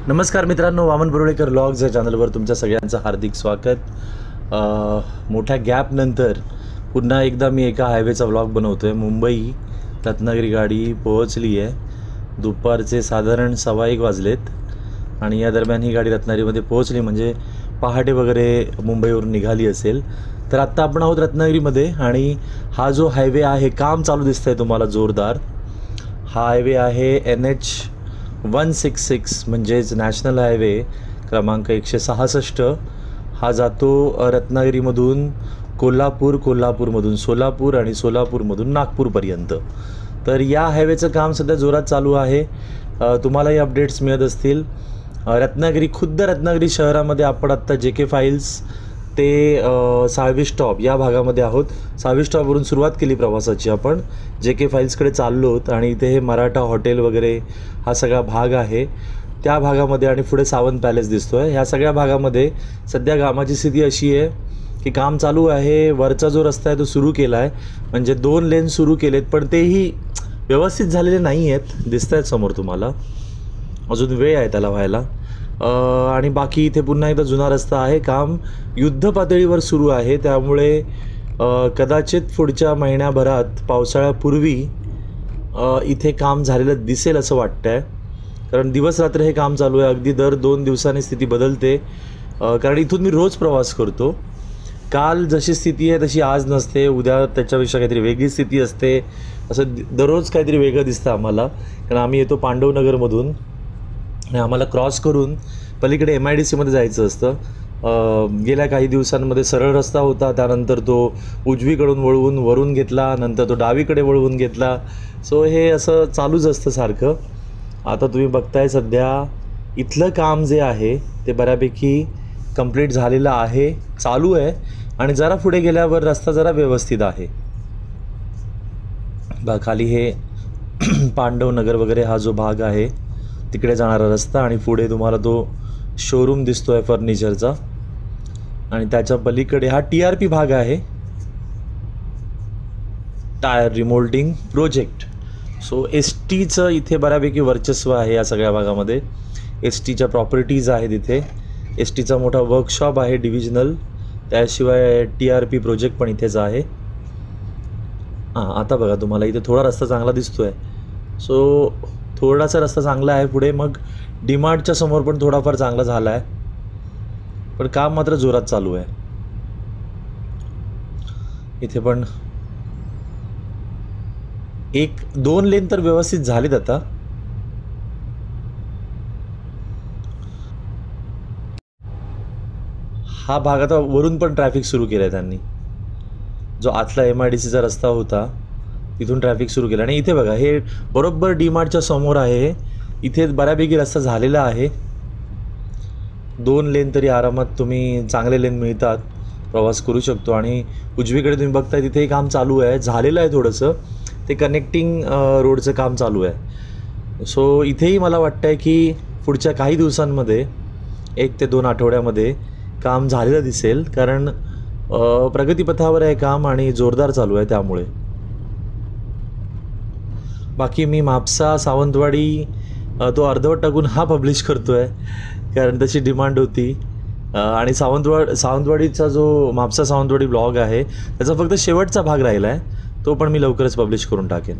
नमस्कार मित्रांनो, वामन बोर्डेकर व्लॉग्स या चॅनलवर तुमच्या सगळ्यांचं हार्दिक स्वागत। मोठ्या गॅपनंतर पुन्हा एकदा मी एका हायवेचा व्लॉग बनवतो आहे। मुंबई रत्नागिरी गाडी पोहोचली आहे। दुपारचे साधारण 1:15 वाजलेत आणि या दरम्यान ही गाडी रत्नागिरीमध्ये पोहोचली, म्हणजे पहाटे वगैरे मुंबईवरून निघाली असेल। तर आत्ता आपण आहोत रत्नागिरीमध्ये आणि हा जो हायवे आहे, काम चालू दिसतंय तुम्हाला जोरदार। हा हायवे आहे NH-166 म्हणजेच नॅशनल हायवे क्रमांक 166। हा जातो रत्नागिरीमधून कोल्हापूरमधून सोलापूर आणि सोलापूरमधून नागपूरपर्यंत। तर या हायवेचं काम सध्या जोरात चालू आहे। तुम्हालाही अपडेट्स मिळत असतील। खुद्द रत्नागिरी शहरामध्ये आपण आत्ता JK फाइल्स ते 6वी स्टॉप या भागामध्ये आहोत। 6वी स्टॉपवरून सुरुवात केली प्रवासाची आपण, JK फाइल्सकडे चाललो आहोत आणि इथे हे मराठा हॉटेल वगैरे हा सगळा भाग आहे त्या भागामध्ये, आणि पुढे सावंत पॅलेस दिसतो आहे। ह्या सगळ्या भागामध्ये सध्या कामाची स्थिती अशी आहे की काम चालू आहे। वरचा जो रस्ता आहे तो सुरू केला आहे, म्हणजे 2 लेन सुरू केलेत, पण तेही व्यवस्थित झालेले नाही आहेत, दिसत आहेत समोर तुम्हाला। अजून वेळ आहे त्याला व्हायला। आणि बाकी इथे पुन्हा एकदा जुना रस्ता आहे। काम युद्ध पातळीवर सुरू आहे, त्यामुळे कदाचित पुढच्या महिन्याभरात पावसाळ्यापूर्वी इथे काम झालेलं दिसेल असं वाटतं आहे, कारण दिवस रात्र हे काम चालू आहे। अगदी दर 2 दिवसांनी स्थिती बदलते, कारण इथून मी रोज प्रवास करतो। काल जशी स्थिती आहे तशी आज नसते, उद्या त्याच्यापेक्षा काहीतरी वेगळी स्थिती असते। असं दररोज काहीतरी वेगळं दिसतं आम्हाला, कारण आम्ही येतो पांडवनगरमधून आणि आम्हाला क्रॉस करून पलीकडे MIDCमध्ये जायचं असतं। गेल्या काही दिवसांमध्ये सरळ रस्ता होता, त्यानंतर तो उजवीकडून वळवून वरून घेतला, नंतर तो डावीकडे वळवून घेतला। सो हे असं चालूच असतं सारखं। आता तुम्ही बघताय सध्या इथलं काम जे आहे ते बऱ्यापैकी कंप्लीट झालेलं आहे, चालू आहे, आणि जरा पुढे गेल्यावर रस्ता जरा व्यवस्थित आहे। खाली हे पांडवनगर वगैरे हा जो भाग आहे तिकडे जाणारा रस्ता, आणि पुढे तुम्हाला तो शोरूम दिसतो आहे फर्निचरचा, आणि त्याच्या पलीकडे हा TRP भाग आहे, टायर रिमोल्डिंग प्रोजेक्ट। सो STचं इथे बऱ्यापैकी वर्चस्व आहे या सगळ्या भागामध्ये। STच्या प्रॉपर्टीज आहेत इथे, STचा मोठा वर्कशॉप आहे डिव्हिजनल, त्याशिवाय TRP प्रोजेक्ट पण इथेच आहे। आता बघा तुम्हाला इथे थोडा रस्ता चांगला दिसतो आहे। सो थोडासा रस्ता चांगला आहे पुढे, मग DMartच्या समोर पण थोडाफार चांगला झाला आहे, पण काम मात्र जोरात चालू आहे। इथे पण 1-2 लेन तर व्यवस्थित झालीत आता। हा भाग आता वरून पण ट्रॅफिक सुरू केलं आहे त्यांनी, जो आतला MIDCचा रस्ता होता तिथून ट्रॅफिक सुरू केलं। आणि इथे बघा हे बरोबर DMartच्या समोर आहे, इथे बऱ्यापैकी रस्ता झालेला आहे। 2 लेन तरी आरामात तुम्ही चांगले लेन मिळतात, प्रवास करू शकतो। आणि उजवीकडे तुम्ही बघताय तिथेही काम चालू आहे, झालेलं आहे थोडंसं, ते कनेक्टिंग रोडचं काम चालू आहे। सो इथेही मला वाटतं आहे की पुढच्या काही दिवसांमध्ये 1 ते 2 आठवड्यामध्ये काम झालेलं दिसेल, कारण प्रगतीपथावर आहे काम आणि जोरदार चालू आहे त्यामुळे। बाकी मी म्हापसा सावंतवाडी तो अर्धवट टाकून हा पब्लिश करतो आहे, कारण तशी डिमांड होती। आणि सावंतवाडीचा जो म्हापसा सावंतवाडी ब्लॉग आहे त्याचा फक्त शेवटचा भाग राहिला आहे, तो पण मी लवकरच पब्लिश करून टाकेन।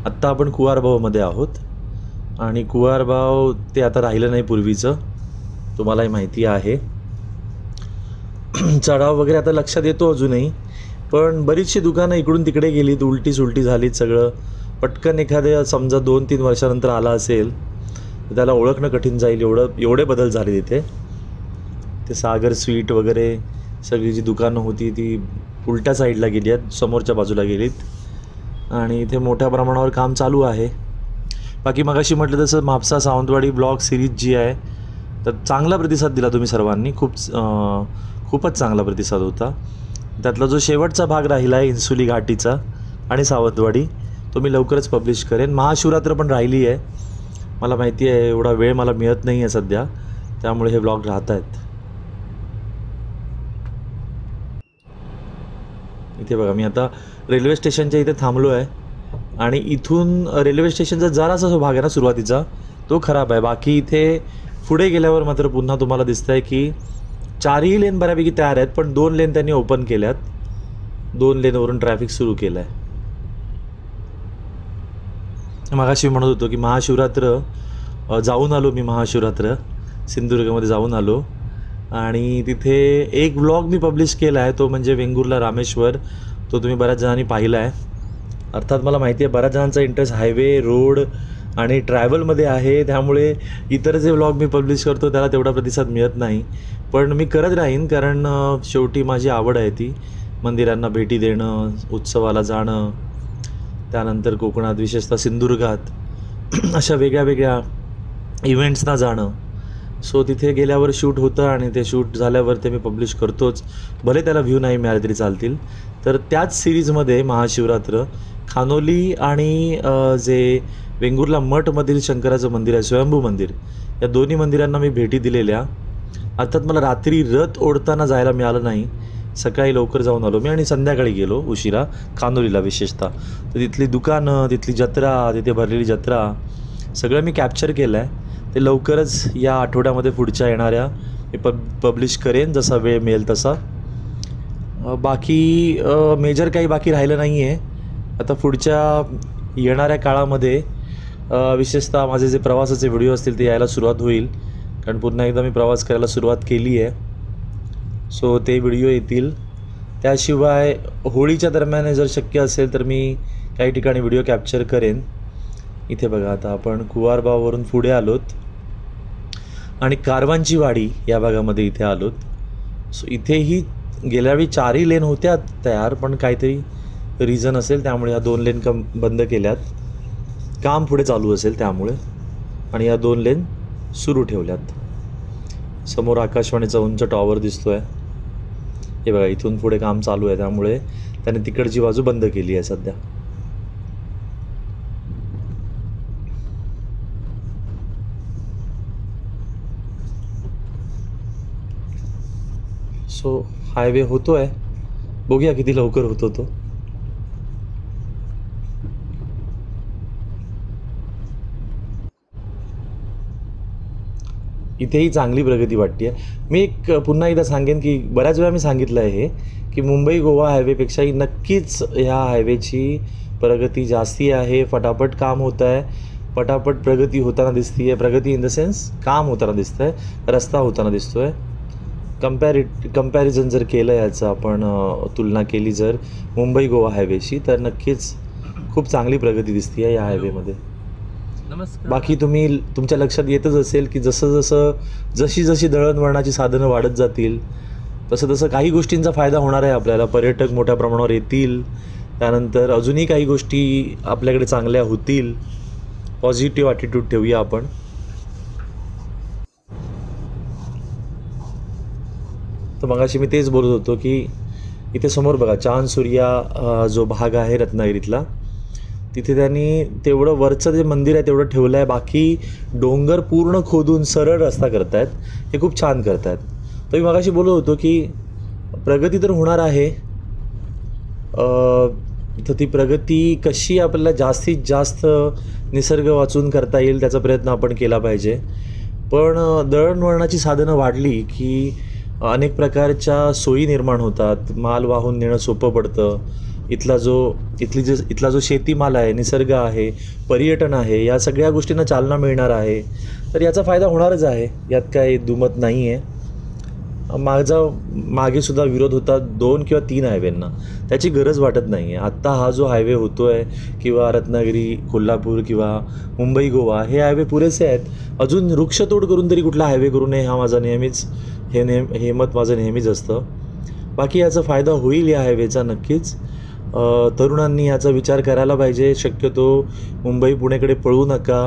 आत्ता आपण कुवारबावमध्ये आहोत, आणि कुवारबाव ते आता राहिलं नाही पूर्वीचं, तुम्हालाही माहिती आहे। चढाव वगैरे आता लक्षात येतो अजूनही, पण बरीचशी दुकानं इकडून तिकडे गेलीत, उलटी सुलटी झालीत सगळं। पटकन एखाद्या समजा 2-3 वर्षानंतर आला असेल तर त्याला ओळखणं कठीण जाईल, एवढे बदल झाले तिथे। ते सागर स्वीट वगैरे सगळी जी दुकानं होती ती उलट्या साईडला गेली आहेत, समोरच्या बाजूला गेलीत, आणि इथे मोठ्या प्रमाणावर काम चालू आहे। बाकी मगाशी म्हटलं तसं म्हापसा सावंतवाडी ब्लॉग सिरीज जी आहे तर चांगला प्रतिसाद दिला तुम्ही सर्वांनी, खूपच चांगला प्रतिसाद होता। त्यातला जो शेवटचा भाग राहिला आहे इन्सुली घाटीचा आणि सावंतवाडी, तो मी लवकरच पब्लिश करेन। महाशिवरात्र पण राहिली आहे, मला माहिती आहे एवढा वेळ मला मिळत नाही आहे सध्या, त्यामुळे हे ब्लॉग राहत आहेत। इथे बघा, मी आता रेल्वे स्टेशनच्या इथे थांबलो आहे आणि इथून रेल्वे स्टेशनचा जरासा जो भाग आहे ना सुरुवातीचा तो खराब आहे. बाकी इथे पुढे गेल्यावर मात्र पुन्हा तुम्हाला दिसतं आहे की 4ही लेन बऱ्यापैकी तयार आहेत, पण 2 लेन त्यांनी ओपन केल्यात. 2 लेनवरून ट्रॅफिक सुरू केलं आहे. मगाशी म्हणत होतो की महाशिवरात्र जाऊन आलो मी. महाशिवरात्र सिंधुदुर्गमध्ये जाऊन आलो आणि तिथे एक व्लॉग मी पब्लिश केला आहे, तो म्हणजे वेंगुर्ला रामेश्वर. तो तुम्ही बऱ्याच जणांनी पाहिला आहे. अर्थात मला माहिती आहे बऱ्याच जणांचा इंटरेस्ट हायवे, रोड आणि ट्रॅव्हलमध्ये आहे, त्यामुळे इतर जे व्लॉग मी पब्लिश करतो त्याला तेवढा प्रतिसाद मिळत नाही. पण मी करत राहीन, कारण शेवटी माझी आवड आहे ती मंदिरांना भेटी देणं, उत्सवाला जाणं, त्यानंतर कोकणात विशेषतः सिंधुदुर्गात अशा वेगळ्या वेगळ्या इव्हेंट्सना जाणं. सो तिथे गेल्यावर शूट होतं आणि ते शूट झाल्यावर ते मी पब्लिश करतोच, भले त्याला व्ह्यू नाही मिळाले तरी चालतील. तर त्याच सिरीजमध्ये महाशिवरात्र, खानोली आणि जे वेंगुर्ला मठमधील शंकराचं मंदिर आहे, स्वयंभू मंदिर, या दोन्ही मंदिरांना मी भेटी दिलेल्या. अर्थात मला रात्री रथ ओढताना जायला मिळालं नाही, सकाळी लवकर जाऊन आलो मी आणि संध्याकाळी गेलो उशिरा खानोलीला विशेषतः. तर तिथली दुकानं, तिथली जत्रा, तिथे भरलेली जत्रा सगळं मी कॅप्चर केलं आहे. ते लवकरच या आठवड्यामध्ये पुढच्या येणाऱ्या मी पब्लिश करेन जसा वेळ मिळेल तसा. बाकी मेजर काही बाकी राहिलं नाही आहे. आता पुढच्या येणाऱ्या काळामध्ये विशेषतः माझे जे प्रवासाचे व्हिडिओ असतील ते यायला सुरुवात होईल, कारण पुन्हा एकदा मी प्रवास करायला सुरुवात केली आहे. सो ते व्हिडिओ येतील. त्याशिवाय होळीच्या दरम्यान जर शक्य असेल तर मी काही ठिकाणी व्हिडिओ कॅप्चर करेन. इथे बघा, आता आपण कुवारबावरून पुढे आलोत आणि कारवांची वाडी या भागामध्ये इथे आलोत. सो इथेही गेल्यावेळी 4ही लेन होत्या तयार, पण काहीतरी रिझन असेल त्यामुळे या 2 लेन बंद केल्यात. काम पुढे चालू असेल त्यामुळे, आणि या 2 लेन सुरू ठेवल्यात. समोर आकाशवाणीचा उंच टॉवर दिसतो आहे. हे बघा, इथून पुढे काम चालू आहे त्यामुळे त्याने तिकडची बाजू बंद केली आहे सध्या. सो हायवे होतो आहे, बघूया किती लवकर होतो तो. इथेही चांगली प्रगती वाटते आहे. मी एक पुन्हा एकदा सांगेन की बऱ्याच वेळा मी सांगितलं आहे की मुंबई गोवा हायवेपेक्षाही नक्कीच ह्या हायवेची प्रगती जास्ती आहे. फटाफट काम होतं आहे, पटापट प्रगती होताना दिसती आहे. प्रगती इन द सेन्स काम होताना दिसतं आहे, रस्ता होताना दिसतो आहे. कंपॅरिझन जर केलं याचं आपण तुलना केली जर मुंबई गोवा हायवेशी, तर नक्कीच खूप चांगली प्रगती दिसते आहे या हायवेमध्ये. बाकी तुमच्या लक्षात येतच असेल की जशी दळणवळणाची साधनं वाढत जातील तसं काही गोष्टींचा फायदा होणार आहे आपल्याला. पर्यटक मोठ्या प्रमाणावर येतील, त्यानंतर अजूनही काही गोष्टी आपल्याकडे चांगल्या होतील. पॉझिटिव्ह ॲटिट्यूड ठेवूया आपण. तर मगाशी मी तेच बोलत होतो की इथे समोर बघा, चांद सूर्या जो भाग आहे रत्नागिरीतला, तिथे त्यांनी तेवढं वरचं जे मंदिर आहे तेवढं ठेवलं आहे. बाकी डोंगर पूर्ण खोदून सरळ रस्ता करत आहेत, हे खूप छान करत आहेत. तर मी मगाशी बोलत होतो की प्रगती तर होणार आहे, तर ती प्रगती कशी आपल्याला जास्तीत जास्त निसर्ग वाचून करता येईल त्याचा प्रयत्न आपण केला पाहिजे. पण दळणवळणाची साधनं वाढली की अनेक प्रकारच्या सोयी निर्माण होतात. माल वाहून नेणं सोपं पडतं. इथला जो शेतीमाल आहे, निसर्ग आहे, पर्यटन आहे, या सगळ्या गोष्टींना चालना मिळणार आहे. तर याचा फायदा होणारच आहे, यात काही दुमत नाही आहे. मागेसुद्धा विरोध होता 2 किंवा 3 हायवेंना, त्याची गरज वाटत नाही आहे. आत्ता हा जो हायवे होतो आहे किंवा रत्नागिरी कोल्हापूर किंवा मुंबई गोवा, हे हायवे पुरेसे आहेत. अजून वृक्षतोड करून तरी कुठला हायवे करू नये, हा माझा नेहमीच हे मत माझं नेहमीच असतं. बाकी याचा फायदा होईल या हायवेचा नक्कीच. तरुणांनी याचा विचार करायला पाहिजे. शक्यतो मुंबई पुणेकडे पळू नका.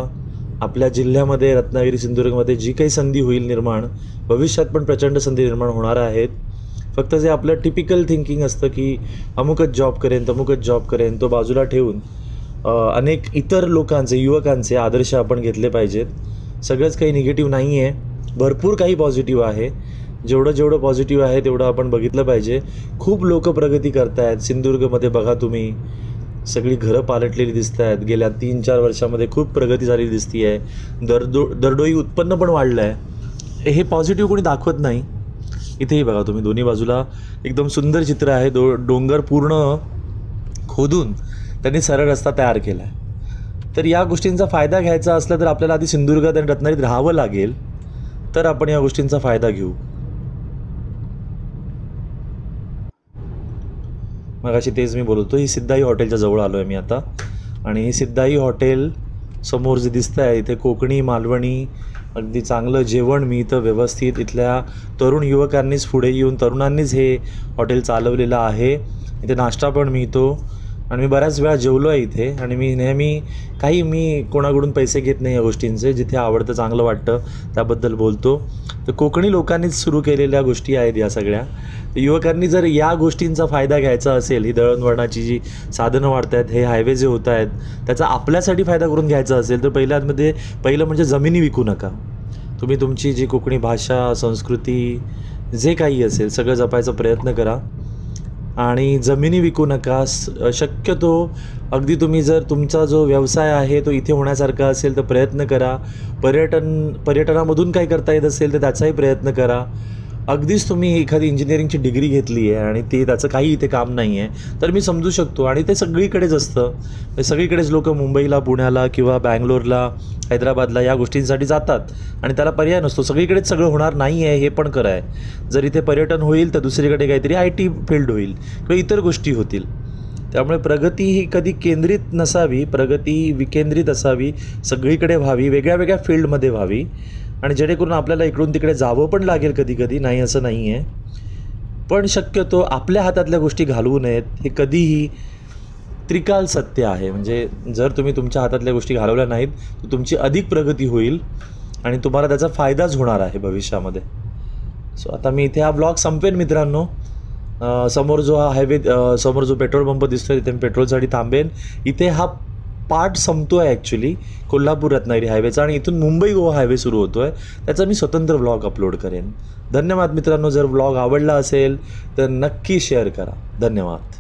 आपल्या जिल्ह्यामध्ये रत्नागिरी सिंधुदुर्गमध्ये जी काही संधी होईल निर्माण, भविष्यात पण प्रचंड संधी निर्माण होणार आहेत. फक्त जे आपलं टिपिकल थिंकिंग असतं की अमुकच जॉब करेन, तो बाजूला ठेवून अनेक इतर लोकांचे, युवकांचे आदर्श आपण घेतले पाहिजेत. सगळंच काही निगेटिव्ह नाही आहे, भरपूर काही पॉझिटिव्ह आहे. जेवढं जेवढं पॉझिटिव्ह आहे तेवढं आपण बघितलं पाहिजे. खूप लोक प्रगती करत आहेत. सिंधुदुर्गमध्ये बघा तुम्ही, सगळी घरं पालटलेली दिसत आहेत. गेल्या 3-4 वर्षामध्ये खूप प्रगती झालेली दिसती आहे. दरडोई उत्पन्न पण वाढलं आहे. हे पॉझिटिव्ह कोणी दाखवत नाही. इथेही बघा तुम्ही, दोन्ही बाजूला एकदम सुंदर चित्र आहे. डोंगर पूर्ण खोदून त्यांनी सरळ रस्ता तयार केला आहे. तर या गोष्टींचा फायदा घ्यायचा असला तर आपल्याला आधी सिंधुदुर्गात आणि रत्नागिरीत राहावं लागेल, तर आपण या गोष्टींचा फायदा घेऊ. मगाशी तेच मी बोलतो, ही सिद्धाई हॉटेलच्या जवळ आलो आहे मी आता. आणि ही सिद्धाई हॉटेल समोर जे दिसतं आहे, इथे कोकणी, मालवणी अगदी चांगलं जेवण मिळतं व्यवस्थित. इथल्या तरुण युवकांनीच पुढे येऊन तरुणांनीच हे हॉटेल चालवलेलं आहे. इथे नाश्ता पण मिळतो आणि मी बऱ्याच वेळा जेवलो आहे इथे. आणि मी नेहमी मी कोणाकडून पैसे घेत नाही या गोष्टींचे. जिथे आवडतं, चांगलं वाटतं त्याबद्दल बोलतो. तर कोकणी लोकांनीच सुरू केलेल्या गोष्टी आहेत या सगळ्या. युवकांनी जर या गोष्टींचा फायदा घ्यायचा असेल, ही दळणवळणाची जी साधनं वाढत आहेत, हे हायवे जे होत आहेत, त्याचा आपल्यासाठी फायदा करून घ्यायचा असेल तर पहिलं म्हणजे जमिनी विकू नका. तुम्ही तुमची जी कोकणी भाषा, संस्कृती जे काही असेल सगळं जपायचा प्रयत्न करा. आणि जमिनी विकू नका. शक्यतो अगदी तुम्ही जर तुमचा जो व्यवसाय आहे तो इथे होण्यासारखा असेल तर प्रयत्न करा. पर्यटनामधून काही करता येत असेल तर त्याचाही प्रयत्न करा. अगदीच तुम्ही एखादी इंजिनिअरिंगची डिग्री घेतली आहे आणि त्याचं काही इथे काम नाही आहे तर मी समजू शकतो. आणि ते सगळीकडेच असतं. सगळीकडेच लोक मुंबईला, पुण्याला किंवा बँगलोरला, हैदराबादला या गोष्टींसाठी जातात आणि त्याला पर्याय नसतो. सगळीकडेच सगळं होणार नाही आहे हे पण खरं आहे. जर इथे पर्यटन होईल तर दुसरीकडे काहीतरी IT फील्ड होईल किंवा इतर गोष्टी होतील. त्यामुळे प्रगती ही कधी केंद्रित नसावी, प्रगती विकेंद्रित असावी, सगळीकडे व्हावी, वेगळ्या वेगळ्या फील्डमध्ये व्हावी. आणि जेणेकरून आपल्याला इकडून तिकडे जावं पण लागेल कधी कधी, नाही असं नाही आहे. पण शक्यतो आपल्या हातातल्या गोष्टी घालवू नयेत. हे कधीही त्रिकाल सत्य आहे. म्हणजे जर तुम्ही तुमच्या हातातल्या गोष्टी घालवल्या नाहीत तर तुमची अधिक प्रगती होईल आणि तुम्हाला त्याचा फायदाच होणार आहे भविष्यामध्ये. सो आता मी इथे हा ब्लॉग संपेन मित्रांनो. समोर जो हा हायवे, समोर जो पेट्रोल पंप दिसतोय तिथे मी पेट्रोलसाठी थांबेन. इथे हा पार्ट संपतो आहे ॲक्च्युली कोल्हापूर रत्नागिरी हायवेचा आणि इथून मुंबई गोवा हायवे सुरू होतो आहे. त्याचा मी स्वतंत्र व्लॉग अपलोड करेन. धन्यवाद मित्रांनो. जर व्लॉग आवडला असेल तर नक्की शेअर करा. धन्यवाद.